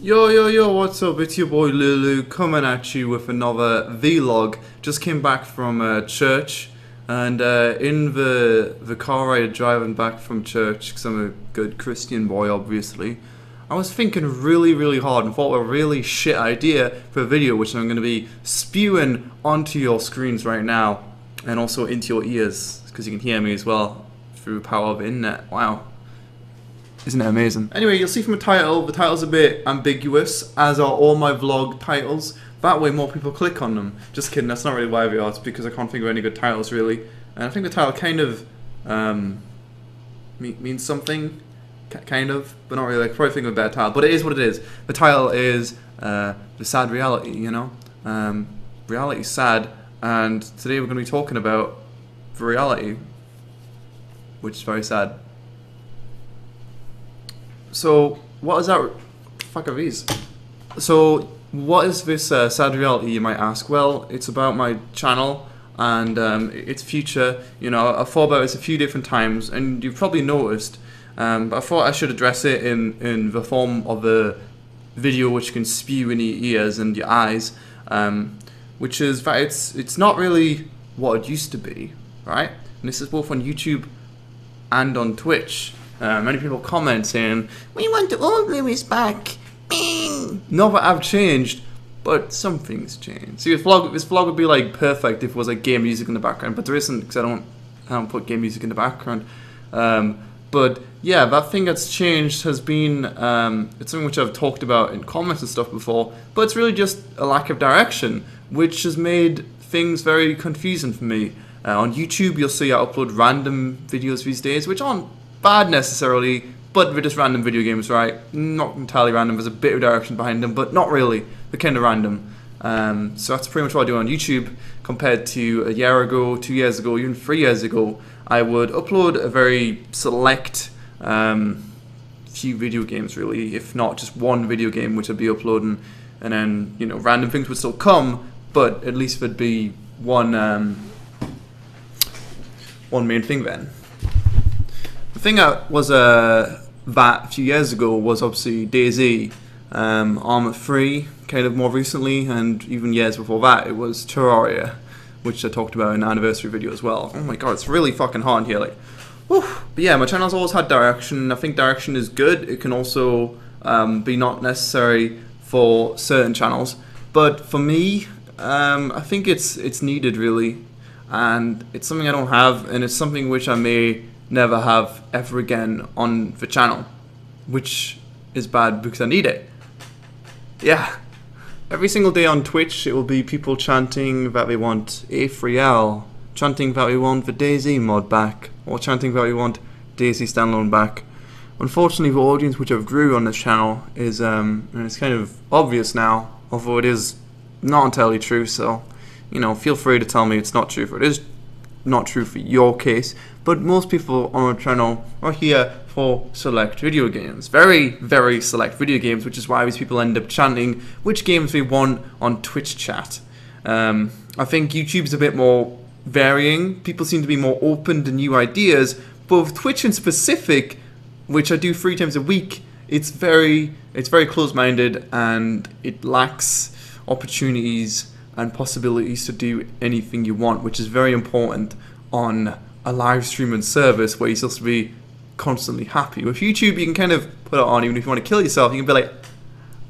Yo, yo, yo, what's up? It's your boy Lulu coming at you with another vlog. Just came back from church, and in the car ride driving back from church, because I'm a good Christian boy, obviously, I was thinking really hard and thought of a really shit idea for a video which I'm going to be spewing onto your screens right now, and also into your ears, because you can hear me as well through the power of the internet. Wow. Isn't it amazing? Anyway, you'll see from the title's a bit ambiguous, as are all my vlog titles. That way more people click on them. Just kidding, that's not really why they are, it's because I can't think of any good titles really. And I think the title kind of means something, kind of, but not really. I could probably think of a better title, but it is what it is. The title is The Sad Reality, you know? Reality's sad, and today we're going to be talking about the reality, which is very sad. So, what is that? Fuck are these? So, what is this sad reality, you might ask? Well, it's about my channel and its future. You know, I've thought about this a few different times, and you've probably noticed. But I thought I should address it in the form of a video which can spew in your ears and your eyes, which is that it's not really what it used to be, right? And this is both on YouTube and on Twitch. Many people comment saying, "We want the old Lewis back." Not that I've changed, but something's changed. See, this vlog would be like perfect if it was like game music in the background, but there isn't, because I don't put game music in the background. But yeah, that thing that's changed has been it's something which I've talked about in comments and stuff before, but it's really just a lack of direction, which has made things very confusing for me. On YouTube, you'll see I upload random videos these days, which aren't bad necessarily, but they're just random video games, right? Not entirely random, there's a bit of direction behind them, but not really. They're kind of random. So that's pretty much what I do on YouTube, compared to a year ago, 2 years ago, even 3 years ago. I would upload a very select few video games, really, if not just one video game which I'd be uploading, and then, you know, random things would still come, but at least there'd be one main thing then. The thing that was that a few years ago was obviously DayZ, Arma 3, kind of more recently, and even years before that it was Terraria, which I talked about in the anniversary video as well. Oh my god, it's really fucking hot in here, like, whew. But yeah, my channel's always had direction. I think direction is good. It can also be not necessary for certain channels, but for me, I think it's needed really, and it's something I don't have, and it's something which I may never have ever again on the channel, which is bad because I need it. Yeah, every single day on Twitch it will be people chanting that they want A3L, chanting that we want the DayZ mod back, or chanting that we want DayZ standalone back. Unfortunately, the audience which I've grew on this channel is and it's kind of obvious now, although it is not entirely true, so you know, feel free to tell me it's not true if it is not true for your case, but most people on our channel are here for select video games. Very select video games, which is why these people end up chanting which games they want on Twitch chat. I think YouTube's a bit more varying. People seem to be more open to new ideas, but with Twitch in specific, which I do 3 times a week, it's very close-minded, and it lacks opportunities and possibilities to do anything you want, which is very important on a live streaming service where you're supposed to be constantly happy. With YouTube, you can kind of put it on even if you want to kill yourself, you can be like,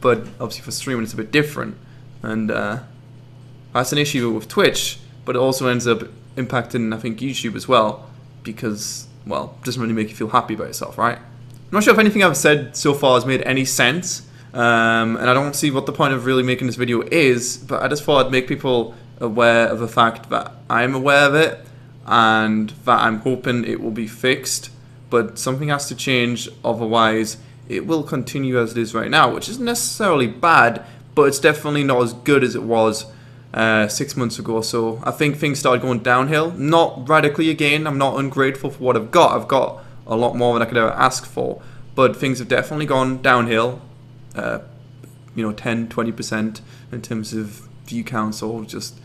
but obviously for streaming it's a bit different, and that's an issue with Twitch, but it also ends up impacting, I think, YouTube as well, because, well, it doesn't really make you feel happy about yourself, right? I'm not sure if anything I've said so far has made any sense, and I don't see what the point of really making this video is, but I just thought I'd make people aware of the fact that I'm aware of it, and that I'm hoping it will be fixed, but something has to change, otherwise it will continue as it is right now, which isn't necessarily bad, but it's definitely not as good as it was 6 months ago or so. I think things started going downhill, not radically again. I'm not ungrateful for what I've got a lot more than I could ever ask for, but things have definitely gone downhill, you know, 10-20% in terms of view counts, or just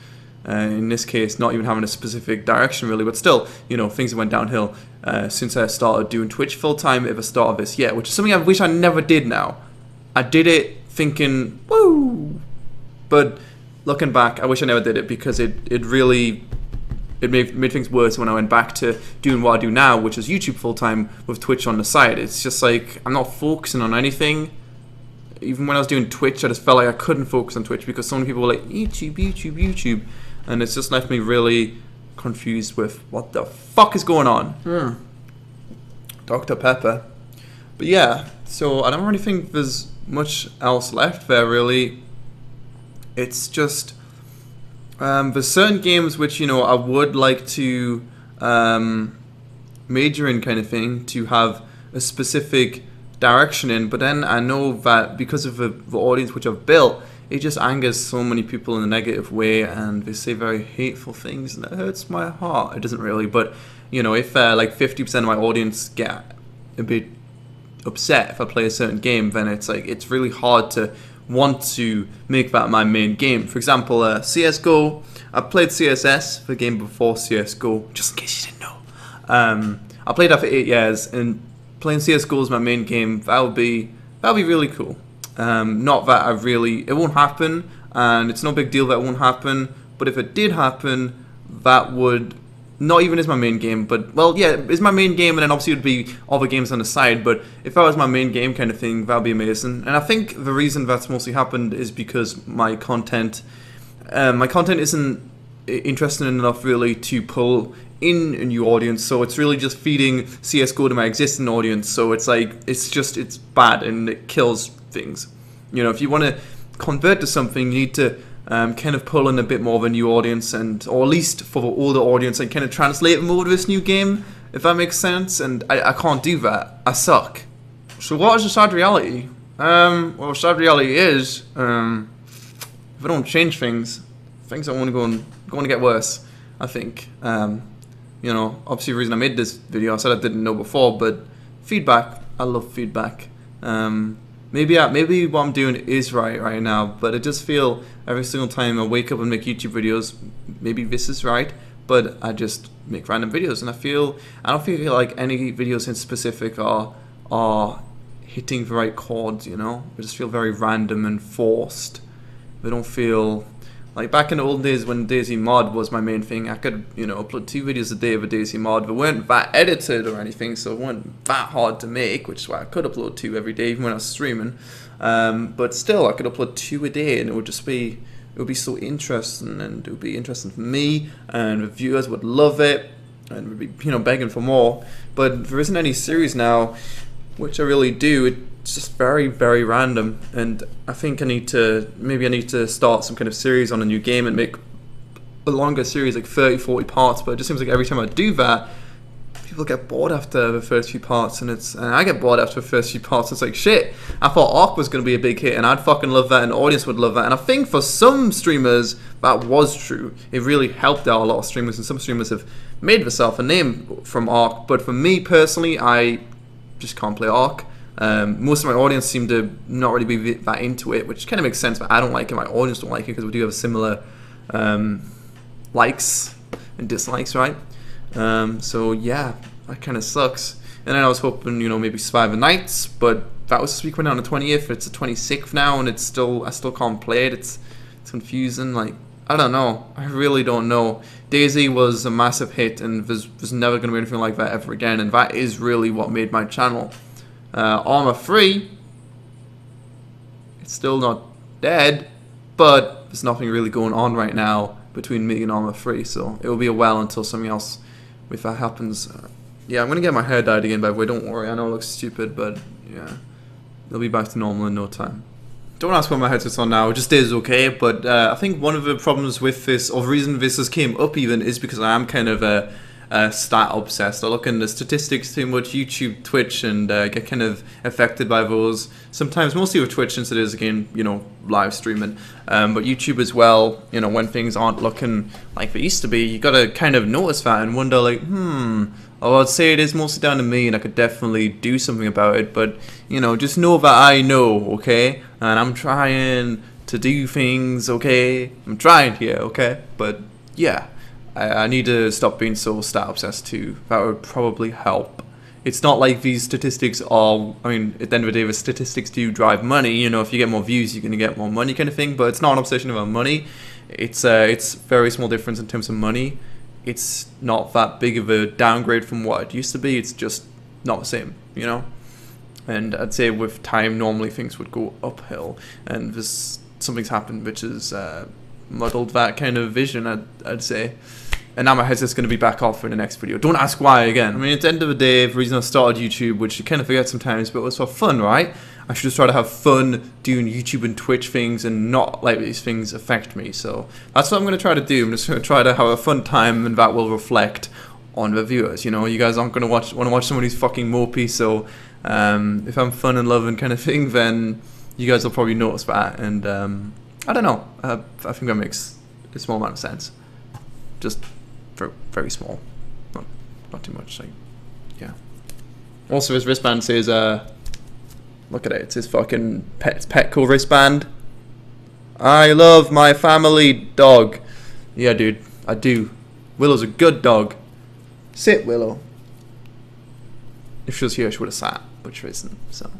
in this case not even having a specific direction really, but still, you know, things went downhill since I started doing Twitch full time at the start of this year, which is something I wish I never did now. I did it thinking, woo! But looking back, I wish I never did it, because it really made things worse when I went back to doing what I do now, which is YouTube full time with Twitch on the side. It's just like I'm not focusing on anything. Even when I was doing Twitch, I just felt like I couldn't focus on Twitch because so many people were like, YouTube, and it's just left me really confused with what the fuck is going on. Dr. Pepper. But yeah, so I don't really think there's much else left there, really. It's just there's certain games which, you know, I would like to major in, kind of thing, to have a specific direction in, but then I know that because of the audience which I've built, it just angers so many people in a negative way, and they say very hateful things, and it hurts my heart. It doesn't really, but you know, if like 50% of my audience get a bit upset if I play a certain game, then it's like it's really hard to want to make that my main game. For example, CSGO. I played CSS, the game before CSGO, just in case you didn't know. I played that for 8 years, and playing CSGO is my main game. That would be really cool. Not that it won't happen, and it's no big deal that it won't happen. But if it did happen, that would not even is my main game. But well, yeah, it's my main game, and then obviously it would be other games on the side. But if that was my main game, kind of thing, that would be amazing. And I think the reason that's mostly happened is because my content isn't interesting enough really to pull in a new audience, so it's really just feeding CSGO to my existing audience. So it's like it's bad, and it kills things. You know, if you want to convert to something, you need to kind of pull in a bit more of a new audience, or at least for the older audience, and kind of translate them over to this new game, if that makes sense. And I can't do that. I suck. So what is the sad reality? Well, the sad reality is if I don't change things are only going to get worse, I think. You know, obviously the reason I made this video, I said I didn't know before, but feedback, I love feedback. Maybe what I'm doing is right now, but I just feel every single time I wake up and make YouTube videos, maybe this is right, but I just make random videos, and I don't feel like any videos in specific are hitting the right chords, you know? I just feel very random and forced. They don't feel like back in the old days when DayZ Mod was my main thing. I could, you know, upload 2 videos a day of a DayZ Mod. They weren't that edited or anything, so it weren't that hard to make, which is why I could upload 2 every day, even when I was streaming. But still, I could upload 2 a day, and it would be so interesting, and it would be interesting for me, and the viewers would love it, and would be, you know, begging for more. But there isn't any series now, which I really do. It's just very, very random, and I think I need to start some kind of series on a new game and make a longer series, like 30-40 parts. But it just seems like every time I do that, people get bored after the first few parts, and I get bored after the first few parts. It's like, shit, I thought Ark was going to be a big hit, and I'd fucking love that, and the audience would love that. And I think for some streamers that was true. It really helped out a lot of streamers, and some streamers have made themselves a name from Ark. But for me personally, I just can't play Ark. Most of my audience seem to not really be that into it, which kind of makes sense, but I don't like it, my audience don't like it, because we do have similar likes and dislikes, right? So yeah, that kind of sucks. And then I was hoping, you know, maybe Survive the Nights, but that was this week, went out on the 20th, it's the 26th now, and I still can't play it. It's confusing, like, I don't know, I really don't know. DayZ was a massive hit, and there's never going to be anything like that ever again, and that is really what made my channel. Arma 3, it's still not dead, but there's nothing really going on right now between me and Arma 3, so it will be a while until something else, if that happens. Yeah, I'm going to get my hair dyed again, by the way, don't worry, I know it looks stupid, but yeah, it'll be back to normal in no time. Don't ask what my headset's on now, it just is okay, but I think one of the problems with this, or the reason this has came up even, is because I am kind of a stat obsessed. I look into the statistics too much, YouTube, Twitch, and get kind of affected by those. Sometimes, mostly with Twitch, since it is, again, you know, live streaming, but YouTube as well. You know, when things aren't looking like they used to be, you gotta kind of notice that and wonder, like, oh, I'd say it is mostly down to me, and I could definitely do something about it. But you know, just know that I know, okay, and I'm trying to do things, okay. I'm trying here, okay, but yeah. I need to stop being so stat obsessed too. That would probably help. it's not like these statistics are, I mean, at the end of the day, the statistics do drive money. You know, if you get more views, you're going to get more money kind of thing. But it's not an obsession about money. It's very small difference in terms of money. It's not that big of a downgrade from what it used to be. It's just not the same, you know? And I'd say with time, normally things would go uphill. And something's happened which has muddled that kind of vision, I'd say. And now my headset's going to be back off in the next video. Don't ask why again. I mean, at the end of the day, the reason I started YouTube, which you kind of forget sometimes, but it was for fun, right? I should just try to have fun doing YouTube and Twitch things and not let these things affect me. So that's what I'm going to try to do. I'm just going to try to have a fun time, and that will reflect on the viewers. You know, you guys aren't going to want to watch somebody's fucking mopey. So if I'm fun and loving kind of thing, then you guys will probably notice that. And I don't know. I think that makes a small amount of sense. Just very small, not too much. Like, yeah. Also, his wristband says, look at it. It's his fucking Petco wristband. I love my family dog. Yeah, dude, I do. Willow's a good dog. Sit, Willow. If she was here, she would have sat, but she isn't. So,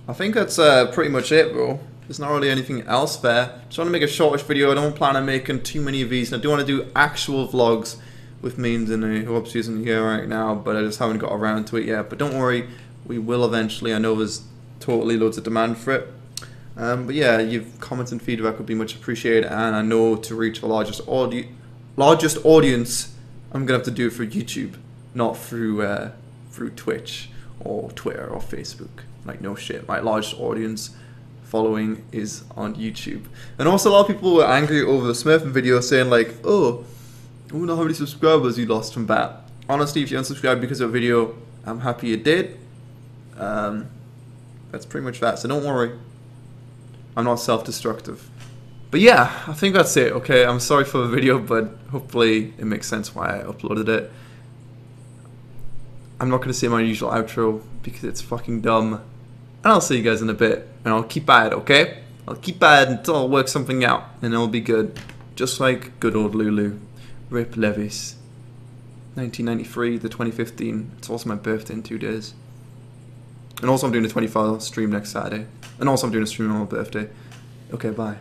I think that's pretty much it, bro. There's not really anything else there. Just want to make a shortish video. I don't plan on making too many of these. And I do want to do actual vlogs with Means in it, who obviously isn't here right now, but I just haven't got around to it yet. But don't worry, we will eventually. I know there's totally loads of demand for it. But yeah, your comments and feedback would be much appreciated. And I know to reach the largest audience, I'm gonna have to do it through YouTube, not through Twitch or Twitter or Facebook. Like, no shit, my largest audience following is on YouTube. And also a lot of people were angry over the Smurfing video, saying like, oh, I wonder how many subscribers you lost from that. Honestly, if you unsubscribed because of a video, I'm happy you did. That's pretty much that, so don't worry. I'm not self-destructive. But yeah, I think that's it, okay? I'm sorry for the video, but hopefully it makes sense why I uploaded it. I'm not going to say my usual outro because it's fucking dumb. And I'll see you guys in a bit. And I'll keep at it, okay? I'll keep at it until I work something out. And it'll be good. Just like good old Lulu. Rip Levis. 1993 to 2015. It's also my birthday in 2 days. And also I'm doing a 24-hour stream next Saturday. And also I'm doing a stream on my birthday. Okay, bye.